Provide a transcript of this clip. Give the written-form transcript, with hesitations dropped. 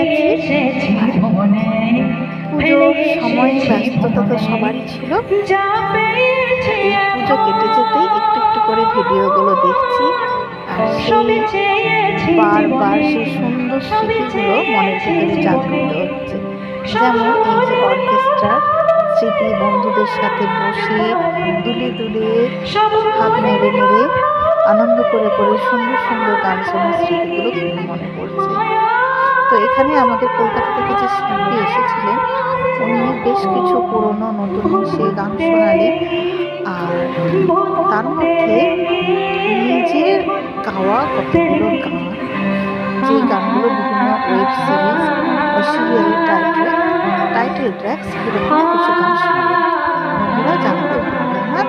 আছি। পুজোর সময় ব্যস্ততা তো সবারই ছিল। এই পুজো কেটে যেতেই একটু একটু করে ভিডিওগুলো দেখছি, আর সেই বারবার সেই সুন্দর স্মৃতিগুলো মনের ভিতরে জাগ্রত হচ্ছে। যেমন এই যে অর্কেস্ট্রার স্মৃতি, বন্ধুদের সাথে বসে দুলে দুলে হাত নেড়ে নেড়ে আনন্দ করে করে সুন্দর সুন্দর গান শোনার স্মৃতিগুলো খুব মনে পড়ছে। তো এখানে আমাদের কলকাতা থেকে যে শিল্পী এসেছিলেন, উনি বেশ কিছু পুরনো নতুন মিশিয়ে গান শোনালেন। আর তার মধ্যে নিজের গাওয়া কতগুলো গান, যে গানগুলো বিভিন্ন ওয়েব সিরিজ বা সিরিয়ালের টাইটেল ট্র্যাক, সেরকম কিছু গান শোনালেন। বন্ধুরা, জানাতে ভুলবেন না